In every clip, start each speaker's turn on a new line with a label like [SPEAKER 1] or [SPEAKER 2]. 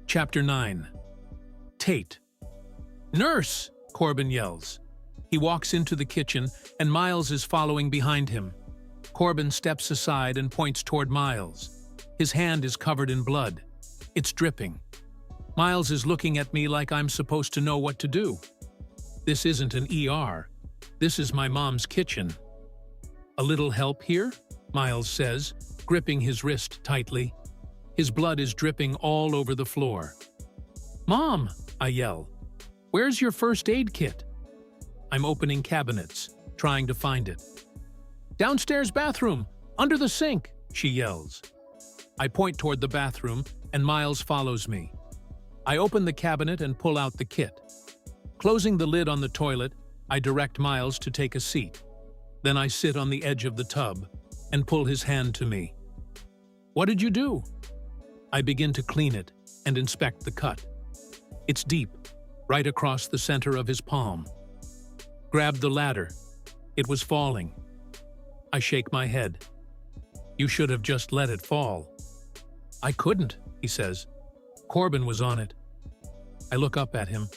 [SPEAKER 1] Chapter 9. Tate. "Nurse!" Corbin yells. He walks into the kitchen, and Miles is following behind him. Corbin steps aside and points toward Miles. His hand is covered in blood. It's dripping. Miles is looking at me like I'm supposed to know what to do. This isn't an ER. This is my mom's kitchen. "A little help here?" Miles says, gripping his wrist tightly. His blood is dripping all over the floor. "Mom!" I yell. "Where's your first aid kit?" I'm opening cabinets, trying to find it. "Downstairs bathroom, under the sink," she yells. I point toward the bathroom, and Miles follows me. I open the cabinet and pull out the kit. Closing the lid on the toilet, I direct Miles to take a seat. Then I sit on the edge of the tub and pull his hand to me. "What did you do?" I begin to clean it and inspect the cut. It's deep, right across the center of his palm. Grabbed the ladder. It was falling. I shake my head. "You should have just let it fall." "I couldn't," he says. "Corbin was on it." I look up at him,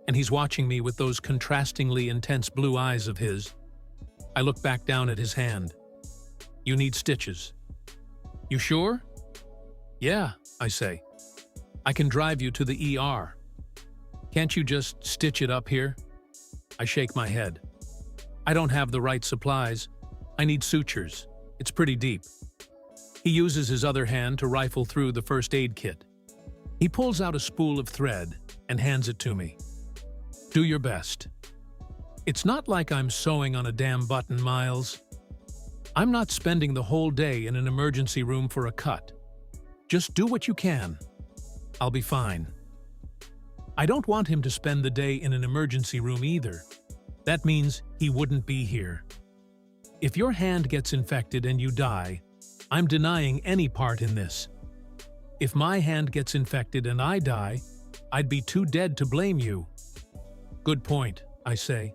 [SPEAKER 1] and he's watching me with those contrastingly intense blue eyes of his. I look back down at his hand. "You need stitches." "You sure?" "Yeah," I say. "I can drive you to the ER. Can't you just stitch it up here?" I shake my head. "I don't have the right supplies. I need sutures. It's pretty deep." He uses his other hand to rifle through the first aid kit. He pulls out a spool of thread and hands it to me. "Do your best." It's not like I'm sewing on a damn button, Miles. I'm not spending the whole day in an emergency room for a cut. Just do what you can. I'll be fine. I don't want him to spend the day in an emergency room either. That means he wouldn't be here. If your hand gets infected and you die, I'm denying any part in this. If my hand gets infected and I die, I'd be too dead to blame you. "Good point," I say.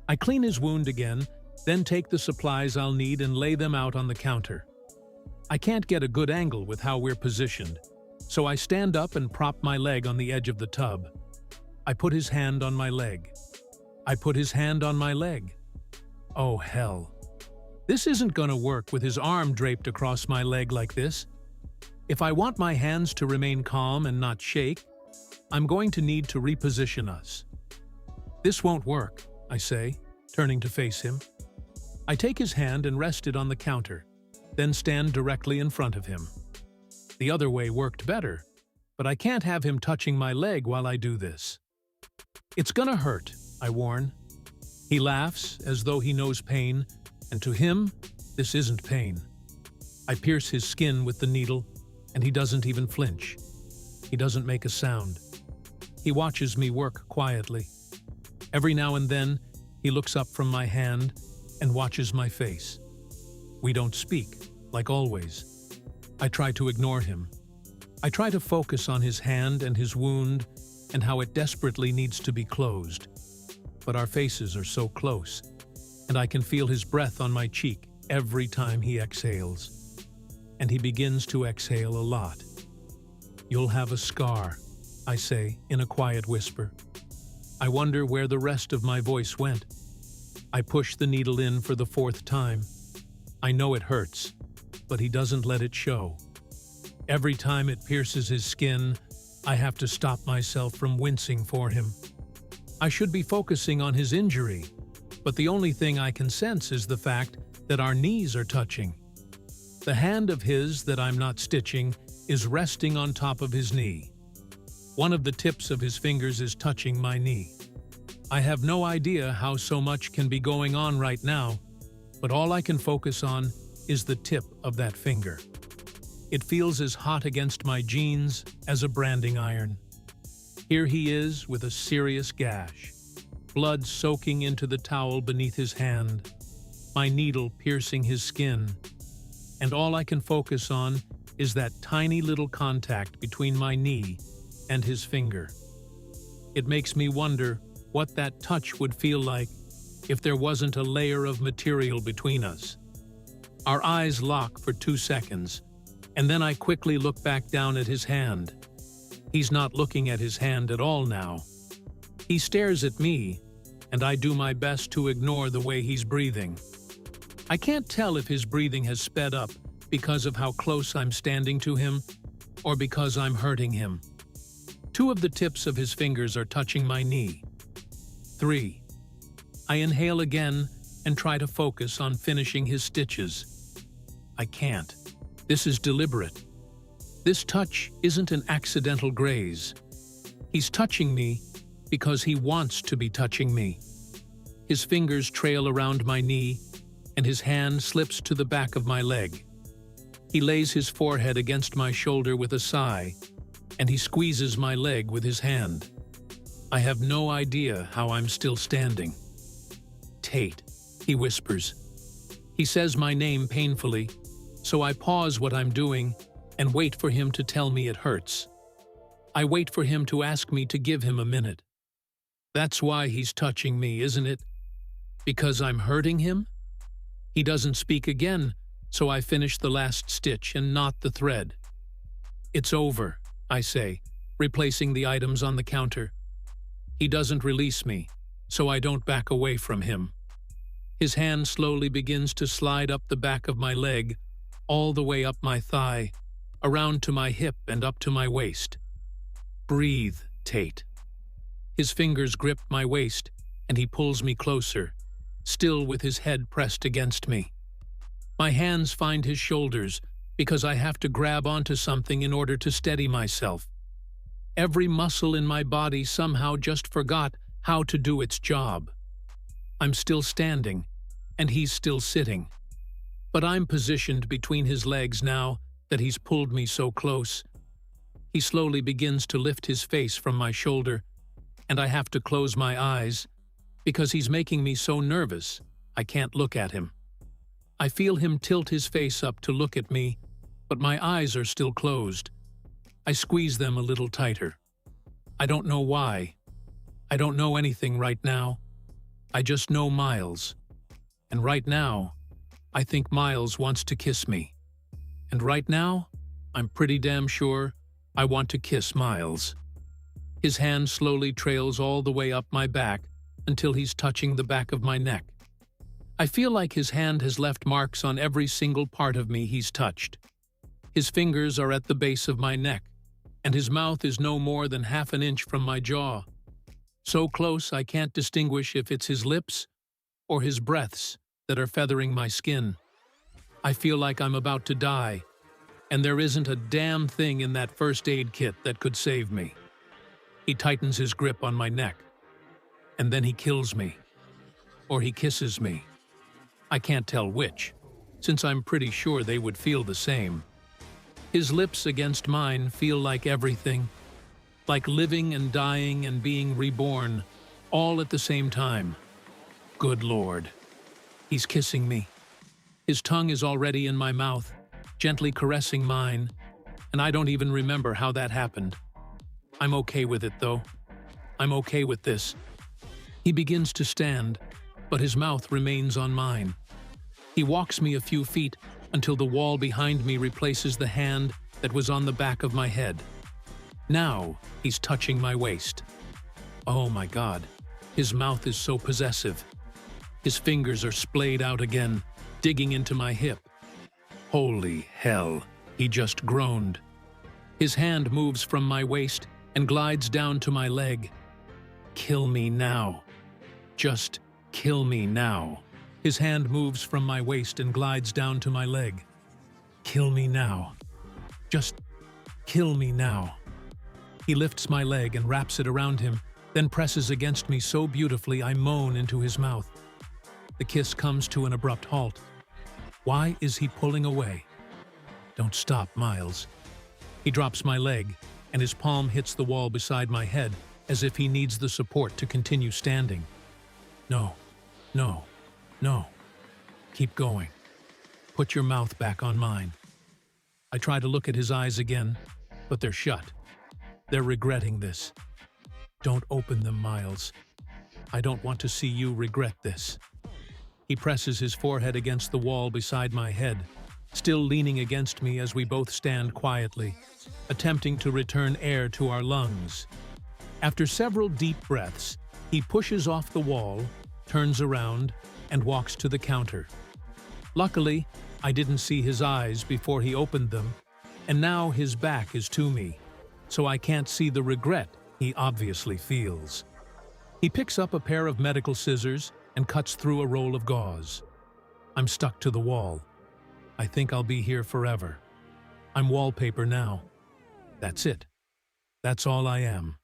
[SPEAKER 1] I clean his wound again, then take the supplies I'll need and lay them out on the counter. I can't get a good angle with how we're positioned, so I stand up and prop my leg on the edge of the tub. I put his hand on my leg. I put his hand on my leg. Oh, hell. This isn't gonna work with his arm draped across my leg like this. If I want my hands to remain calm and not shake, I'm going to need to reposition us. "This won't work," I say, turning to face him. I take his hand and rest it on the counter, then stand directly in front of him. The other way worked better, but I can't have him touching my leg while I do this. "It's gonna hurt," I warn. He laughs as though he knows pain, and to him, this isn't pain. I pierce his skin with the needle, and he doesn't even flinch. He doesn't make a sound. He watches me work quietly. Every now and then, he looks up from my hand and watches my face. We don't speak, like always. I try to ignore him. I try to focus on his hand and his wound and how it desperately needs to be closed. But our faces are so close, and I can feel his breath on my cheek every time he exhales. And he begins to exhale a lot. "You'll have a scar," I say in a quiet whisper. I wonder where the rest of my voice went. I push the needle in for the 4th time. I know it hurts, but he doesn't let it show. Every time it pierces his skin, I have to stop myself from wincing for him. I should be focusing on his injury, but the only thing I can sense is the fact that our knees are touching. The hand of his that I'm not stitching is resting on top of his knee. One of the tips of his fingers is touching my knee. I have no idea how so much can be going on right now, but all I can focus on is the tip of that finger. It feels as hot against my jeans as a branding iron. Here he is with a serious gash, blood soaking into the towel beneath his hand, my needle piercing his skin, and all I can focus on is that tiny little contact between my knee and his finger. It makes me wonder what that touch would feel like if there wasn't a layer of material between us. Our eyes lock for 2 seconds, and then I quickly look back down at his hand. He's not looking at his hand at all now. He stares at me, and I do my best to ignore the way he's breathing. I can't tell if his breathing has sped up because of how close I'm standing to him, or because I'm hurting him. 2 of the tips of his fingers are touching my knee. 3. I inhale again and try to focus on finishing his stitches. I can't. This is deliberate. This touch isn't an accidental graze. He's touching me because he wants to be touching me. His fingers trail around my knee, and his hand slips to the back of my leg. He lays his forehead against my shoulder with a sigh, and he squeezes my leg with his hand. I have no idea how I'm still standing. "Tate," he whispers. He says my name painfully, so I pause what I'm doing and wait for him to tell me it hurts. I wait for him to ask me to give him a minute. That's why he's touching me, isn't it? Because I'm hurting him? He doesn't speak again, so I finish the last stitch and knot the thread. "It's over," I say, replacing the items on the counter. He doesn't release me, so I don't back away from him. His hand slowly begins to slide up the back of my leg, all the way up my thigh, around to my hip and up to my waist. "Breathe, Tate." His fingers grip my waist, and he pulls me closer, still with his head pressed against me. My hands find his shoulders because I have to grab onto something in order to steady myself. Every muscle in my body somehow just forgot how to do its job. I'm still standing, and he's still sitting. But I'm positioned between his legs now that he's pulled me so close. He slowly begins to lift his face from my shoulder, and I have to close my eyes because he's making me so nervous I can't look at him. I feel him tilt his face up to look at me, but my eyes are still closed. I squeeze them a little tighter. I don't know why. I don't know anything right now. I just know Miles. And right now, I think Miles wants to kiss me. And right now, I'm pretty damn sure I want to kiss Miles. His hand slowly trails all the way up my back until he's touching the back of my neck. I feel like his hand has left marks on every single part of me he's touched. His fingers are at the base of my neck, and his mouth is no more than half an inch from my jaw. So close I can't distinguish if it's his lips or his breaths that are feathering my skin. I feel like I'm about to die, and there isn't a damn thing in that first aid kit that could save me. He tightens his grip on my neck, and then he kills me. Or he kisses me. I can't tell which, since I'm pretty sure they would feel the same. His lips against mine feel like everything, like living and dying and being reborn, all at the same time. Good Lord. He's kissing me. His tongue is already in my mouth, gently caressing mine, and I don't even remember how that happened. I'm okay with it, though. I'm okay with this. He begins to stand, but his mouth remains on mine. He walks me a few feet until the wall behind me replaces the hand that was on the back of my head. Now he's touching my waist. Oh my God, his mouth is so possessive. His fingers are splayed out again, digging into my hip. Holy hell, he just groaned. His hand moves from my waist and glides down to my leg. Kill me now. Just kill me now. His hand moves from my waist and glides down to my leg. Kill me now. Just kill me now. He lifts my leg and wraps it around him, then presses against me so beautifully I moan into his mouth. The kiss comes to an abrupt halt. Why is he pulling away? Don't stop, Miles. He drops my leg, and his palm hits the wall beside my head as if he needs the support to continue standing. No, no, no. Keep going. Put your mouth back on mine. I try to look at his eyes again, but they're shut. They're regretting this. Don't open them, Miles. I don't want to see you regret this. He presses his forehead against the wall beside my head, still leaning against me as we both stand quietly, attempting to return air to our lungs. After several deep breaths, he pushes off the wall, turns around, and walks to the counter. Luckily, I didn't see his eyes before he opened them, and now his back is to me, so I can't see the regret he obviously feels. He picks up a pair of medical scissors and cuts through a roll of gauze. I'm stuck to the wall. I think I'll be here forever. I'm wallpaper now. That's it. That's all I am.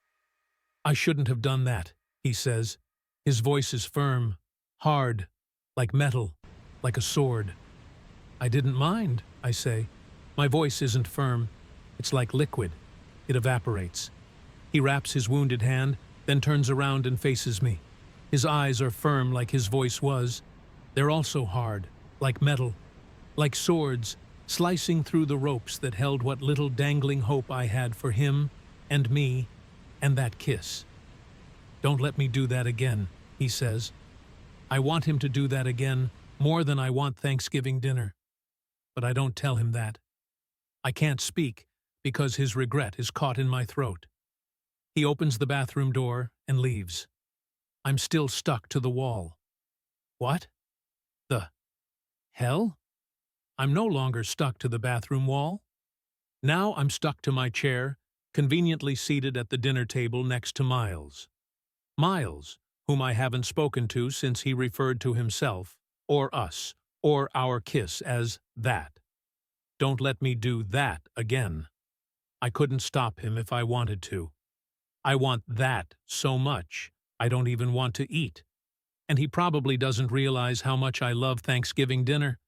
[SPEAKER 1] I shouldn't have done that, he says. His voice is firm, hard, like metal, like a sword. I didn't mind, I say. My voice isn't firm. It's like liquid. It evaporates. He wraps his wounded hand, then turns around and faces me. His eyes are firm like his voice was. They're also hard, like metal, like swords, slicing through the ropes that held what little dangling hope I had for him and me and that kiss. Don't let me do that again, he says. I want him to do that again more than I want Thanksgiving dinner. But I don't tell him that. I can't speak because his regret is caught in my throat. He opens the bathroom door and leaves. I'm still stuck to the wall. What? The hell? I'm no longer stuck to the bathroom wall. Now I'm stuck to my chair, conveniently seated at the dinner table next to Miles. Miles, whom I haven't spoken to since he referred to himself, or us, or our kiss as that. Don't let me do that again. I couldn't stop him if I wanted to. I want that so much, I don't even want to eat. And he probably doesn't realize how much I love Thanksgiving dinner.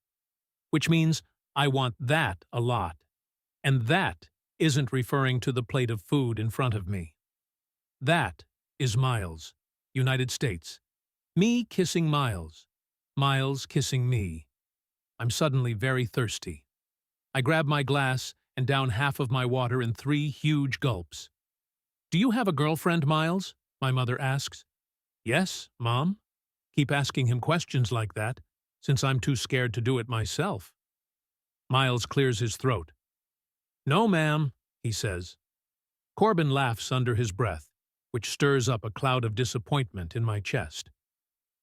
[SPEAKER 1] Which means I want that a lot. And that isn't referring to the plate of food in front of me. That is Miles, United States. Me kissing Miles. Miles kissing me. I'm suddenly very thirsty. I grab my glass and down half of my water in 3 huge gulps. Do you have a girlfriend, Miles? My mother asks. Yes, Mom. Keep asking him questions like that, since I'm too scared to do it myself. Miles clears his throat. No, ma'am, he says. Corbin laughs under his breath, which stirs up a cloud of disappointment in my chest.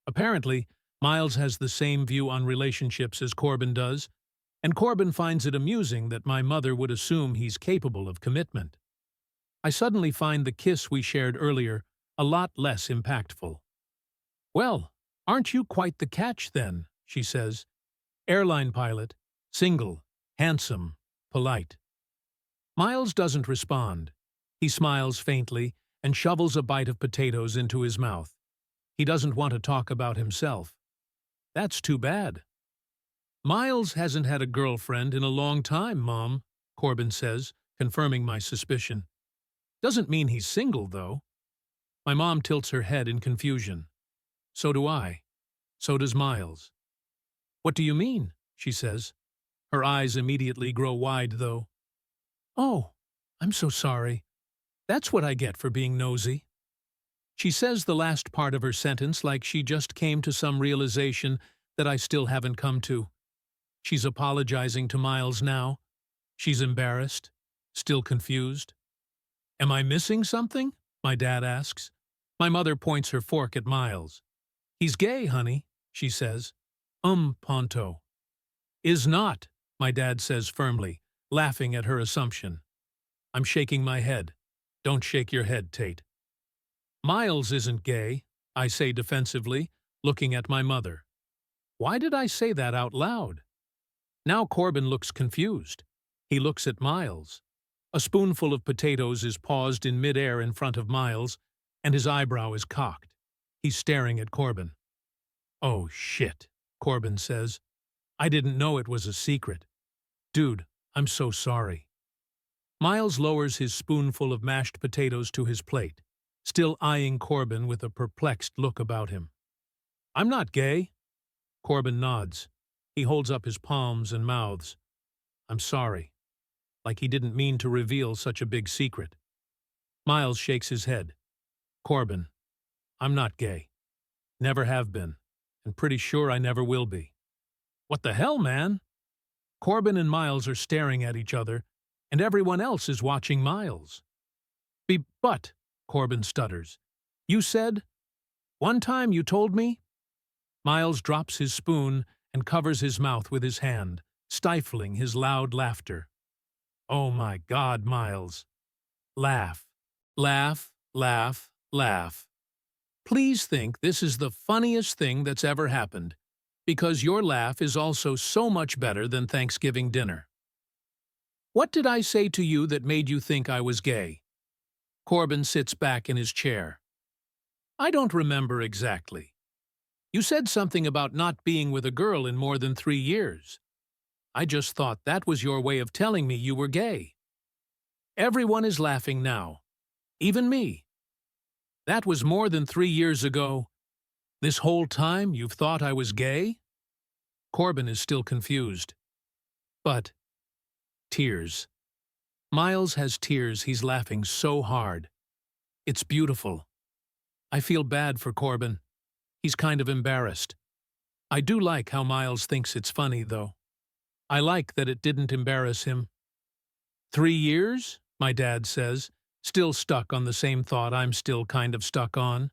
[SPEAKER 1] Apparently, Miles has the same view on relationships as Corbin does, and Corbin finds it amusing that my mother would assume he's capable of commitment. I suddenly find the kiss we shared earlier a lot less impactful. Well, aren't you quite the catch then, she says. Airline pilot, single, handsome, polite. Miles doesn't respond. He smiles faintly and shovels a bite of potatoes into his mouth. He doesn't want to talk about himself. That's too bad. Miles hasn't had a girlfriend in a long time, Mom, Corbin says, confirming my suspicion. Doesn't mean he's single, though. My mom tilts her head in confusion. So do I. So does Miles. What do you mean? She says. Her eyes immediately grow wide, though. Oh, I'm so sorry. That's what I get for being nosy. She says the last part of her sentence like she just came to some realization that I still haven't come to. She's apologizing to Miles now. She's embarrassed, still confused. Am I missing something? My dad asks. My mother points her fork at Miles. He's gay, honey, she says. Ponto. Is not, my dad says firmly, laughing at her assumption. I'm shaking my head. Don't shake your head, Tate. Miles isn't gay, I say defensively, looking at my mother. Why did I say that out loud? Now Corbin looks confused. He looks at Miles. A spoonful of potatoes is paused in midair in front of Miles, and his eyebrow is cocked. He's staring at Corbin. Oh, shit, Corbin says. I didn't know it was a secret. Dude, I'm so sorry. Miles lowers his spoonful of mashed potatoes to his plate, still eyeing Corbin with a perplexed look about him. I'm not gay. Corbin nods. He holds up his palms and mouths. I'm sorry. Like he didn't mean to reveal such a big secret. Miles shakes his head. Corbin, I'm not gay. Never have been, and pretty sure I never will be. What the hell, man? Corbin and Miles are staring at each other, and everyone else is watching Miles. But, Corbin stutters, you said, one time you told me? Miles drops his spoon and covers his mouth with his hand, stifling his loud laughter. Oh my God, Miles. Laugh, laugh, laugh, laugh. Please think this is the funniest thing that's ever happened, because your laugh is also so much better than Thanksgiving dinner. What did I say to you that made you think I was gay? Corbin sits back in his chair. I don't remember exactly. You said something about not being with a girl in more than 3 years. I just thought that was your way of telling me you were gay. Everyone is laughing now, even me. That was more than 3 years ago. This whole time you've thought I was gay? Corbin is still confused. But tears. Miles has tears. He's laughing so hard. It's beautiful. I feel bad for Corbin. He's kind of embarrassed. I do like how Miles thinks it's funny, though. I like that it didn't embarrass him. 3 years? My dad says, still stuck on the same thought I'm still kind of stuck on.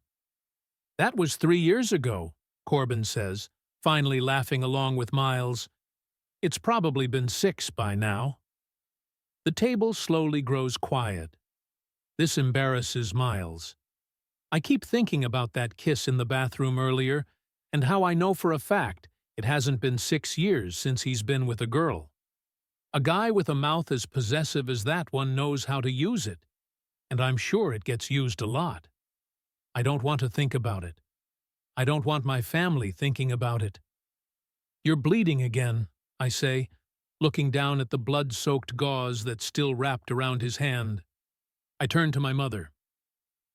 [SPEAKER 1] That was 3 years ago, Corbin says, finally laughing along with Miles. It's probably been 6 by now. The table slowly grows quiet. This embarrasses Miles. I keep thinking about that kiss in the bathroom earlier and how I know for a fact it hasn't been 6 years since he's been with a girl. A guy with a mouth as possessive as that one knows how to use it, and I'm sure it gets used a lot. I don't want to think about it. I don't want my family thinking about it. You're bleeding again, I say, looking down at the blood-soaked gauze that's still wrapped around his hand. I turn to my mother.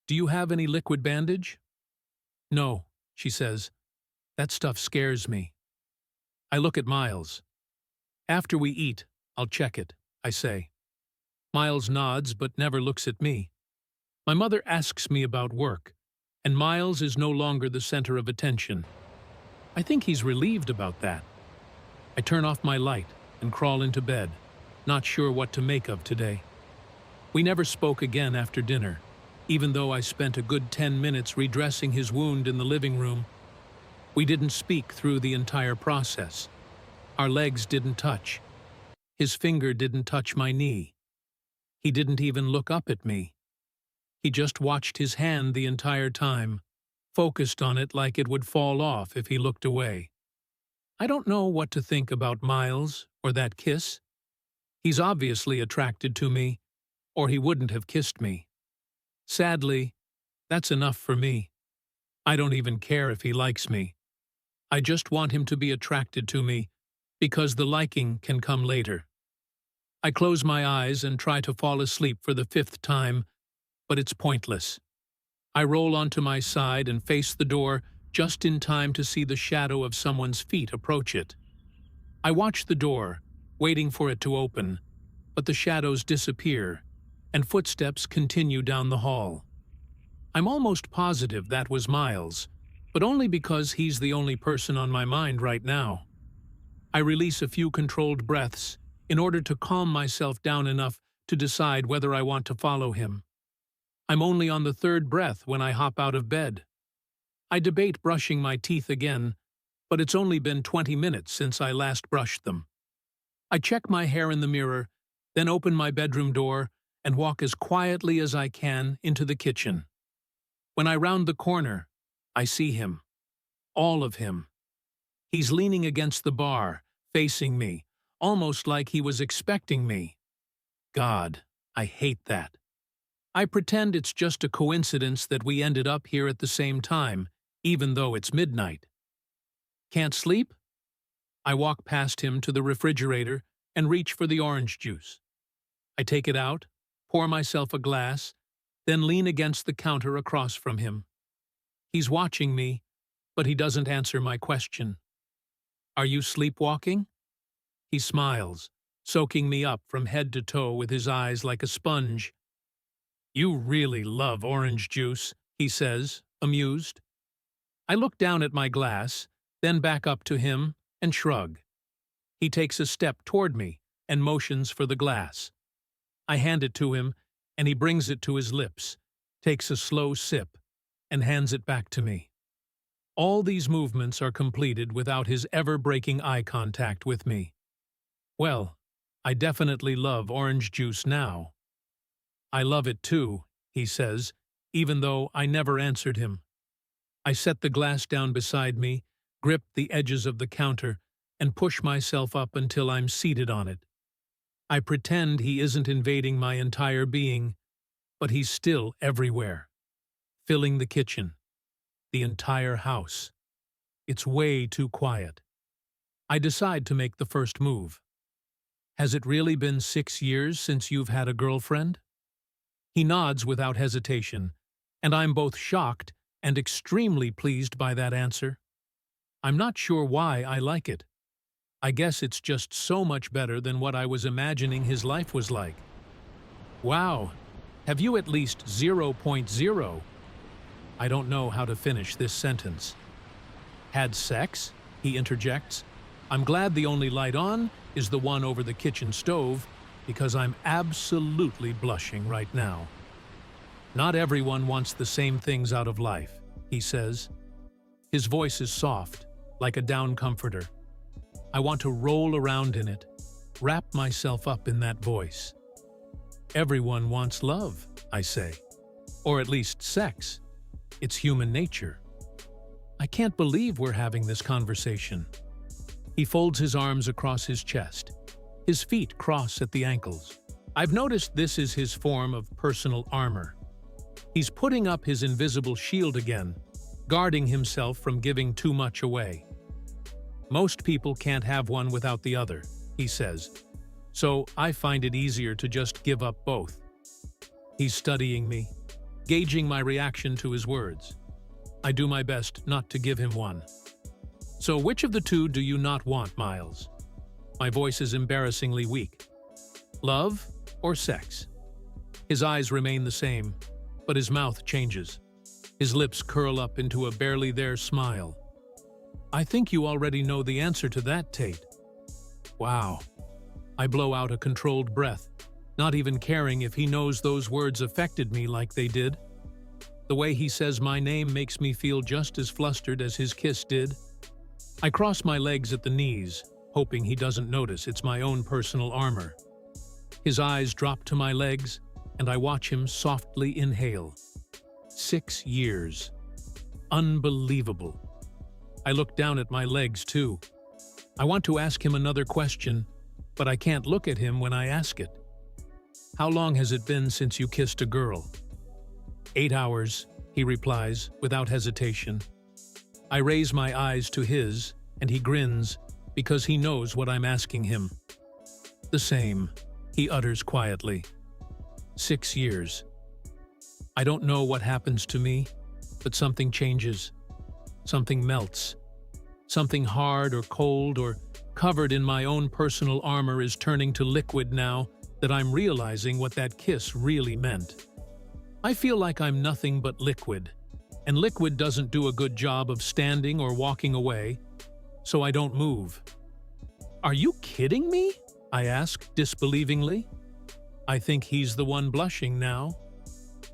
[SPEAKER 1] Do you have any liquid bandage? No, she says. That stuff scares me. I look at Miles. After we eat, I'll check it, I say. Miles nods but never looks at me. My mother asks me about work, and Miles is no longer the center of attention. I think he's relieved about that. I turn off my light and crawl into bed, not sure what to make of today. We never spoke again after dinner, even though I spent a good 10 minutes redressing his wound in the living room. We didn't speak through the entire process. Our legs didn't touch. His finger didn't touch my knee. He didn't even look up at me. He just watched his hand the entire time, focused on it like it would fall off if he looked away. I don't know what to think about Miles or that kiss. He's obviously attracted to me, or he wouldn't have kissed me. Sadly, that's enough for me. I don't even care if he likes me. I just want him to be attracted to me, because the liking can come later. I close my eyes and try to fall asleep for the 5th time, but it's pointless. I roll onto my side and face the door just in time to see the shadow of someone's feet approach it. I watch the door, waiting for it to open, but the shadows disappear, and footsteps continue down the hall. I'm almost positive that was Miles, but only because he's the only person on my mind right now. I release a few controlled breaths in order to calm myself down enough to decide whether I want to follow him. I'm only on the 3rd breath when I hop out of bed. I debate brushing my teeth again, but it's only been 20 minutes since I last brushed them. I check my hair in the mirror, then open my bedroom door and walk as quietly as I can into the kitchen. When I round the corner, I see him. All of him. He's leaning against the bar, facing me, almost like he was expecting me. God, I hate that. I pretend it's just a coincidence that we ended up here at the same time, even though it's midnight. Can't sleep? I walk past him to the refrigerator and reach for the orange juice. I take it out, pour myself a glass, then lean against the counter across from him. He's watching me, but he doesn't answer my question. Are you sleepwalking? He smiles, soaking me up from head to toe with his eyes like a sponge. You really love orange juice, he says, amused. I look down at my glass, then back up to him and shrug. He takes a step toward me and motions for the glass. I hand it to him, and he brings it to his lips, takes a slow sip, and hands it back to me. All these movements are completed without his ever breaking eye contact with me. Well, I definitely love orange juice now. I love it too, he says, even though I never answered him. I set the glass down beside me, grip the edges of the counter, and push myself up until I'm seated on it. I pretend he isn't invading my entire being, but he's still everywhere, filling the kitchen, the entire house. It's way too quiet. I decide to make the first move. Has it really been 6 years since you've had a girlfriend? He nods without hesitation, and I'm both shocked and extremely pleased by that answer. I'm not sure why I like it. I guess it's just so much better than what I was imagining his life was like. Wow, have you at least 0.0? I don't know how to finish this sentence. Had sex? He interjects. I'm glad the only light on is the one over the kitchen stove, because I'm absolutely blushing right now. Not everyone wants the same things out of life, he says. His voice is soft, like a down comforter. I want to roll around in it, wrap myself up in that voice. Everyone wants love, I say. Or at least sex. It's human nature. I can't believe we're having this conversation. He folds his arms across his chest. His feet cross at the ankles. I've noticed this is his form of personal armor. He's putting up his invisible shield again, guarding himself from giving too much away. Most people can't have one without the other, he says, so I find it easier to just give up both. He's studying me, gauging my reaction to his words. I do my best not to give him one. So which of the two do you not want, Miles? My voice is embarrassingly weak. Love or sex? His eyes remain the same, but his mouth changes. His lips curl up into a barely there smile. I think you already know the answer to that, Tate. Wow. I blow out a controlled breath, not even caring if he knows those words affected me like they did. The way he says my name makes me feel just as flustered as his kiss did. I cross my legs at the knees, hoping he doesn't notice it's my own personal armor. His eyes drop to my legs, and I watch him softly inhale. 6 years. Unbelievable. I look down at my legs, too. I want to ask him another question, but I can't look at him when I ask it. How long has it been since you kissed a girl? 8 hours, he replies, without hesitation. I raise my eyes to his, and he grins, because he knows what I'm asking him. The same, he utters quietly. 6 years. I don't know what happens to me, but something changes. Something melts. Something hard or cold or covered in my own personal armor is turning to liquid now that I'm realizing what that kiss really meant. I feel like I'm nothing but liquid, and liquid doesn't do a good job of standing or walking away, so I don't move. Are you kidding me? I ask disbelievingly. I think he's the one blushing now.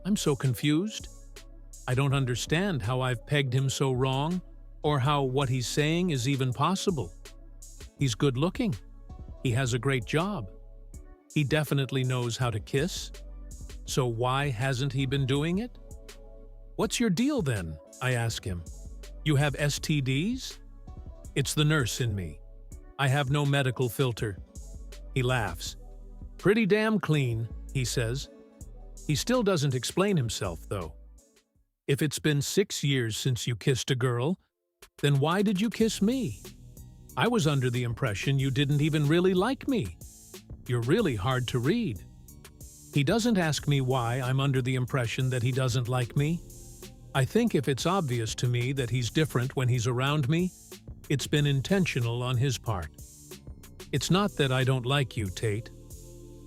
[SPEAKER 1] I'm so confused. I don't understand how I've pegged him so wrong, or how what he's saying is even possible. He's good looking. He has a great job. He definitely knows how to kiss. So why hasn't he been doing it? What's your deal then? I ask him. You have STDs? It's the nurse in me. I have no medical filter. He laughs. Pretty damn clean, he says. He still doesn't explain himself, though. If it's been 6 years since you kissed a girl, then why did you kiss me? I was under the impression you didn't even really like me. You're really hard to read. He doesn't ask me why I'm under the impression that he doesn't like me. I think if it's obvious to me that he's different when he's around me, it's been intentional on his part. It's not that I don't like you, Tate.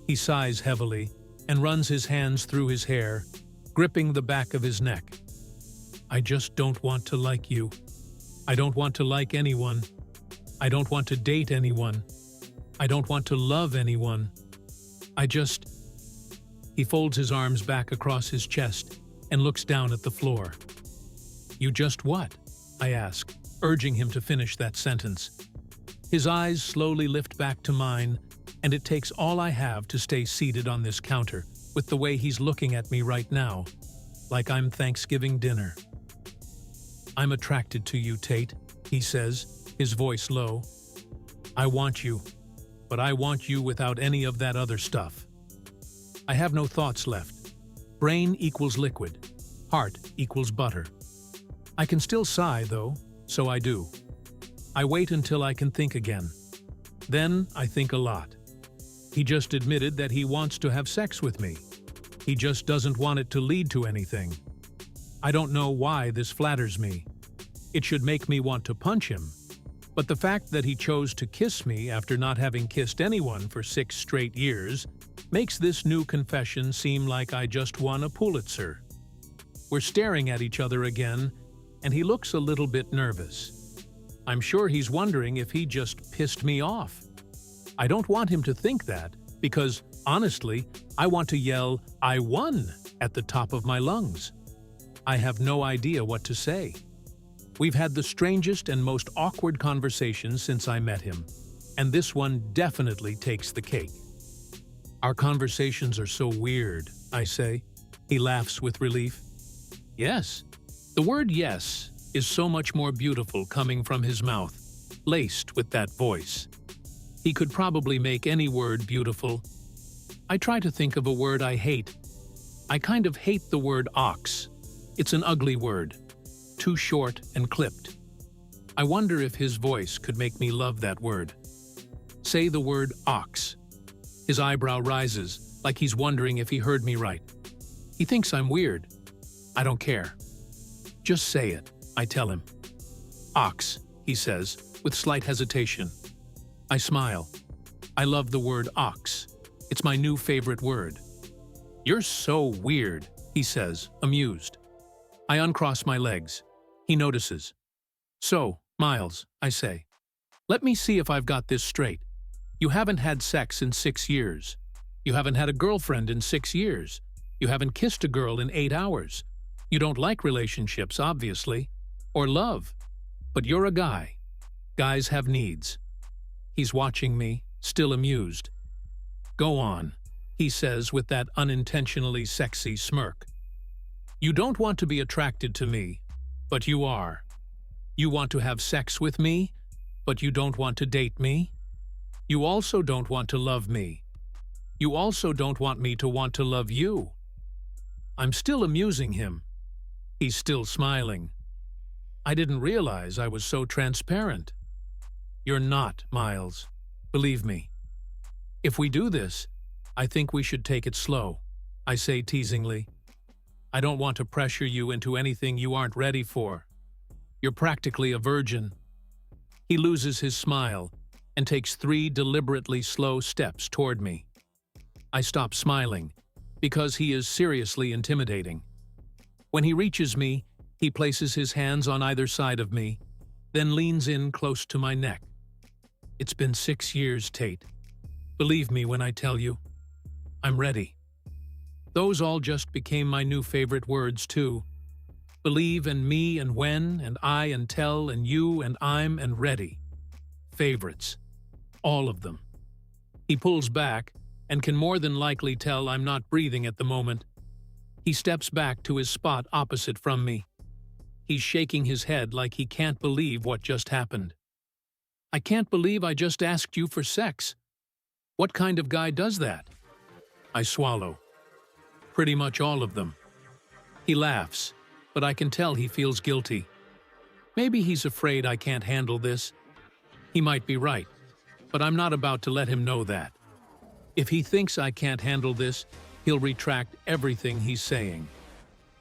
[SPEAKER 1] He sighs heavily and runs his hands through his hair, gripping the back of his neck. I just don't want to like you. I don't want to like anyone. I don't want to date anyone. I don't want to love anyone. I just... He folds his arms back across his chest and looks down at the floor. You just what? I ask, urging him to finish that sentence. His eyes slowly lift back to mine, and it takes all I have to stay seated on this counter with the way he's looking at me right now, like I'm Thanksgiving dinner. I'm attracted to you, Tate, he says, his voice low. I want you, but I want you without any of that other stuff. I have no thoughts left. Brain equals liquid. Heart equals butter. I can still sigh, though, so I do. I wait until I can think again. Then I think a lot. He just admitted that he wants to have sex with me. He just doesn't want it to lead to anything. I don't know why this flatters me. It should make me want to punch him. But the fact that he chose to kiss me after not having kissed anyone for 6 straight years makes this new confession seem like I just won a Pulitzer. We're staring at each other again, and he looks a little bit nervous. I'm sure he's wondering if he just pissed me off. I don't want him to think that, because, honestly, I want to yell, "I won!" at the top of my lungs. I have no idea what to say. We've had the strangest and most awkward conversations since I met him, and this one definitely takes the cake. Our conversations are so weird, I say. He laughs with relief. Yes. The word yes is so much more beautiful coming from his mouth, laced with that voice. He could probably make any word beautiful. I try to think of a word I hate. I kind of hate the word ox. It's an ugly word, too short and clipped. I wonder if his voice could make me love that word. Say the word ox. His eyebrow rises, like he's wondering if he heard me right. He thinks I'm weird. I don't care. Just say it, I tell him. Ox, he says, with slight hesitation. I smile. I love the word ox. It's my new favorite word. You're so weird, he says, amused. I uncross my legs. He notices. So, Miles, I say, let me see if I've got this straight. You haven't had sex in 6 years. You haven't had a girlfriend in 6 years. You haven't kissed a girl in 8 hours. You don't like relationships, obviously, or love. But you're a guy. Guys have needs. He's watching me, still amused. Go on, he says with that unintentionally sexy smirk. You don't want to be attracted to me, but you are. You want to have sex with me, but you don't want to date me. You also don't want to love me. You also don't want me to want to love you. I'm still amusing him. He's still smiling. I didn't realize I was so transparent. You're not, Miles. Believe me. If we do this, I think we should take it slow, I say teasingly. I don't want to pressure you into anything you aren't ready for. You're practically a virgin. He loses his smile and takes 3 deliberately slow steps toward me. I stop smiling, because he is seriously intimidating. When he reaches me, he places his hands on either side of me, then leans in close to my neck. It's been 6 years, Tate. Believe me when I tell you, I'm ready. Those all just became my new favorite words, too. Believe and me and when and I and tell and you and I'm and ready. Favorites. All of them. He pulls back and can more than likely tell I'm not breathing at the moment. He steps back to his spot opposite from me. He's shaking his head like he can't believe what just happened. I can't believe I just asked you for sex. What kind of guy does that? I swallow. Pretty much all of them. He laughs, but I can tell he feels guilty. Maybe he's afraid I can't handle this. He might be right, but I'm not about to let him know that. If he thinks I can't handle this, he'll retract everything he's saying.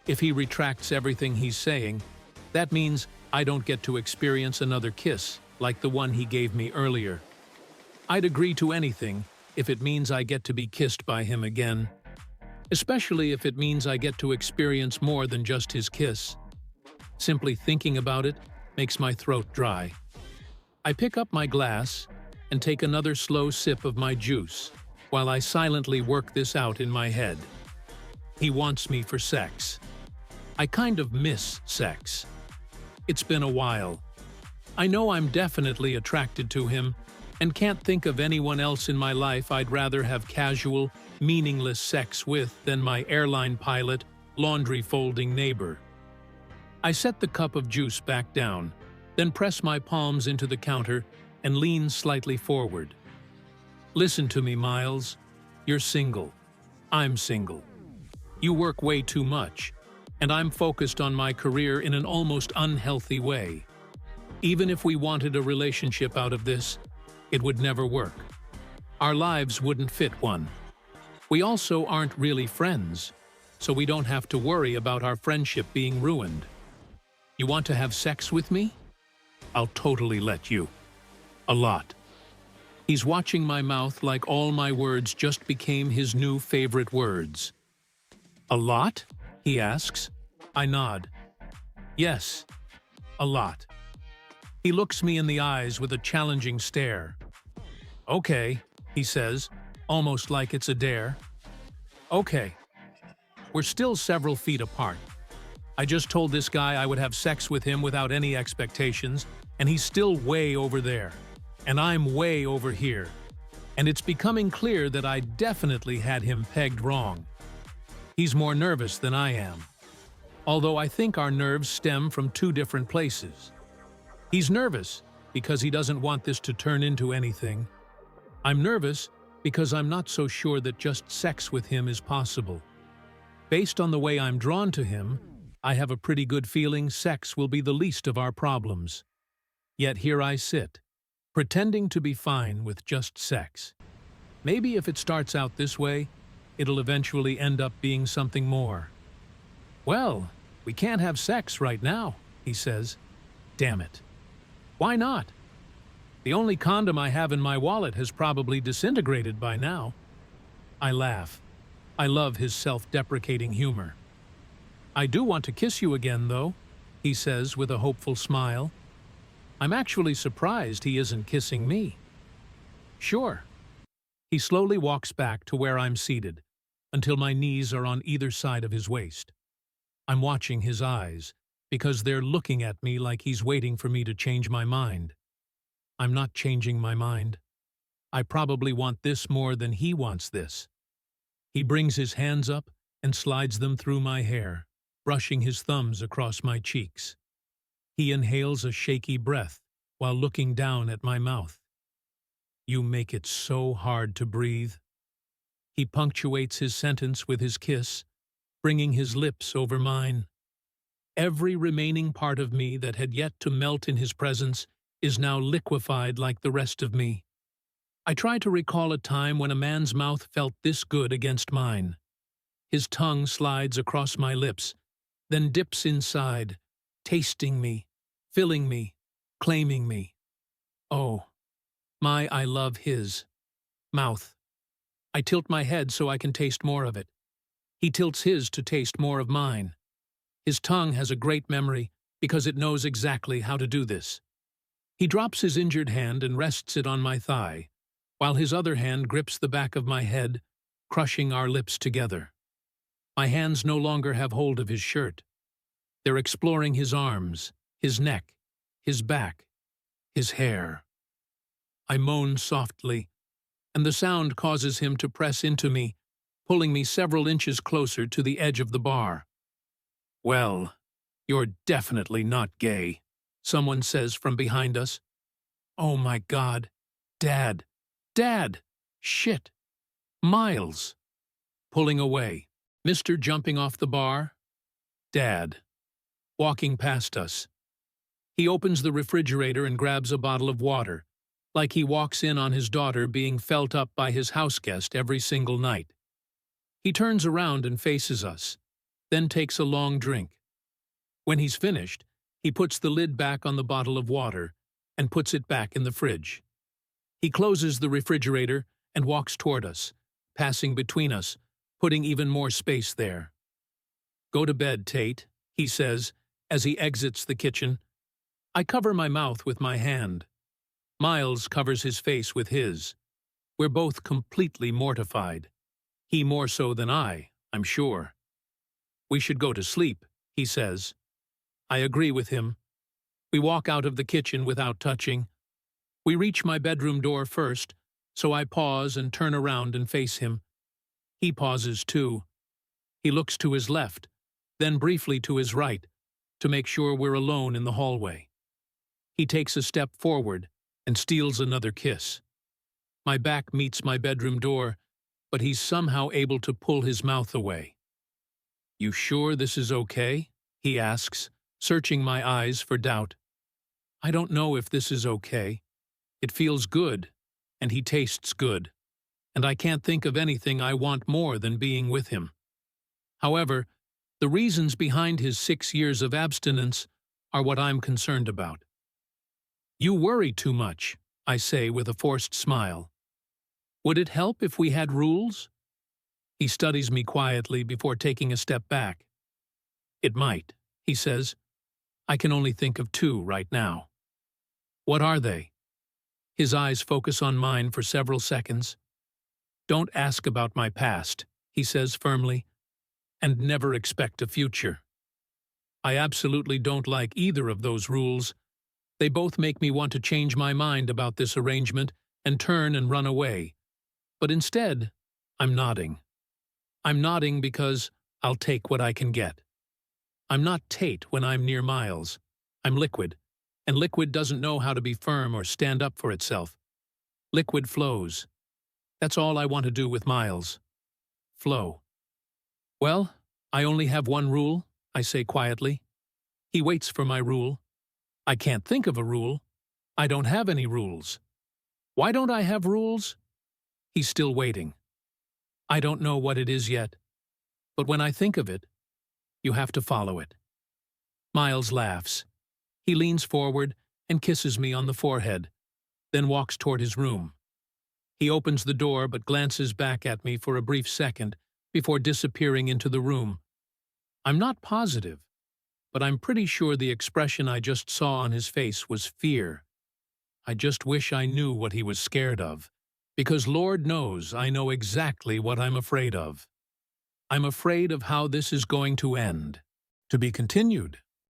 [SPEAKER 1] If he retracts everything he's saying, that means I don't get to experience another kiss like the one he gave me earlier. I'd agree to anything if it means I get to be kissed by him again. Especially if it means I get to experience more than just his kiss. Simply thinking about it makes my throat dry. I pick up my glass and take another slow sip of my juice, while I silently work this out in my head. He wants me for sex. I kind of miss sex. It's been a while. I know I'm definitely attracted to him, and can't think of anyone else in my life I'd rather have casual, meaningless sex with than my airline pilot, laundry-folding neighbor. I set the cup of juice back down, then press my palms into the counter and lean slightly forward. Listen to me, Miles. You're single. I'm single. You work way too much, and I'm focused on my career in an almost unhealthy way. Even if we wanted a relationship out of this, it would never work. Our lives wouldn't fit one. We also aren't really friends, so we don't have to worry about our friendship being ruined. You want to have sex with me? I'll totally let you. A lot. He's watching my mouth like all my words just became his new favorite words. A lot? He asks. I nod. Yes, a lot. He looks me in the eyes with a challenging stare. Okay, he says, almost like it's a dare. Okay. We're still several feet apart. I just told this guy I would have sex with him without any expectations, and he's still way over there. And I'm way over here. And it's becoming clear that I definitely had him pegged wrong. He's more nervous than I am. Although I think our nerves stem from two different places. He's nervous because he doesn't want this to turn into anything. I'm nervous because I'm not so sure that just sex with him is possible. Based on the way I'm drawn to him, I have a pretty good feeling sex will be the least of our problems. Yet here I sit, pretending to be fine with just sex. Maybe if it starts out this way, it'll eventually end up being something more. Well, we can't have sex right now, he says. Damn it. Why not? The only condom I have in my wallet has probably disintegrated by now. I laugh. I love his self-deprecating humor. I do want to kiss you again, though, he says with a hopeful smile. I'm actually surprised he isn't kissing me. Sure. He slowly walks back to where I'm seated, until my knees are on either side of his waist. I'm watching his eyes, because they're looking at me like he's waiting for me to change my mind. I'm not changing my mind. I probably want this more than he wants this. He brings his hands up and slides them through my hair, brushing his thumbs across my cheeks. He inhales a shaky breath while looking down at my mouth. You make it so hard to breathe. He punctuates his sentence with his kiss, bringing his lips over mine. Every remaining part of me that had yet to melt in his presence is now liquefied like the rest of me. I try to recall a time when a man's mouth felt this good against mine. His tongue slides across my lips, then dips inside, tasting me, filling me, claiming me. Oh, my, I love his mouth. I tilt my head so I can taste more of it. He tilts his to taste more of mine. His tongue has a great memory because it knows exactly how to do this. He drops his injured hand and rests it on my thigh, while his other hand grips the back of my head, crushing our lips together. My hands no longer have hold of his shirt. They're exploring his arms, his neck, his back, his hair. I moan softly, and the sound causes him to press into me, pulling me several inches closer to the edge of the bar. Well, you're definitely not gay, someone says from behind us. Oh my God. Dad. Dad. Shit. Miles. Pulling away. Mr. jumping off the bar. Dad. Walking past us. He opens the refrigerator and grabs a bottle of water, like he walks in on his daughter being felt up by his houseguest every single night. He turns around and faces us, then takes a long drink. When he's finished, he puts the lid back on the bottle of water and puts it back in the fridge. He closes the refrigerator and walks toward us, passing between us, putting even more space there. Go to bed, Tate, he says, as he exits the kitchen. I cover my mouth with my hand. Miles covers his face with his. We're both completely mortified. He more so than I'm sure. We should go to sleep, he says. I agree with him. We walk out of the kitchen without touching. We reach my bedroom door first, so I pause and turn around and face him. He pauses too. He looks to his left, then briefly to his right, to make sure we're alone in the hallway. He takes a step forward and steals another kiss. My back meets my bedroom door, but he's somehow able to pull his mouth away. You sure this is okay? He asks, searching my eyes for doubt. I don't know if this is okay. It feels good, and he tastes good, and I can't think of anything I want more than being with him. However, the reasons behind his 6 years of abstinence are what I'm concerned about. You worry too much, I say with a forced smile. Would it help if we had rules? He studies me quietly before taking a step back. It might, he says. I can only think of 2 right now. What are they? His eyes focus on mine for several seconds. Don't ask about my past, he says firmly, and never expect a future. I absolutely don't like either of those rules. They both make me want to change my mind about this arrangement and turn and run away. But instead, I'm nodding. I'm nodding because I'll take what I can get. I'm not Tate when I'm near Miles. I'm Liquid, and Liquid doesn't know how to be firm or stand up for itself. Liquid flows. That's all I want to do with Miles. Flow. Well, I only have one rule, I say quietly. He waits for my rule. I can't think of a rule. I don't have any rules. Why don't I have rules? He's still waiting. I don't know what it is yet, but when I think of it, you have to follow it. Miles laughs. He leans forward and kisses me on the forehead, then walks toward his room. He opens the door but glances back at me for a brief second before disappearing into the room. I'm not positive, but I'm pretty sure the expression I just saw on his face was fear. I just wish I knew what he was scared of, because Lord knows I know exactly what I'm afraid of. I'm afraid of how this is going to end. To be continued.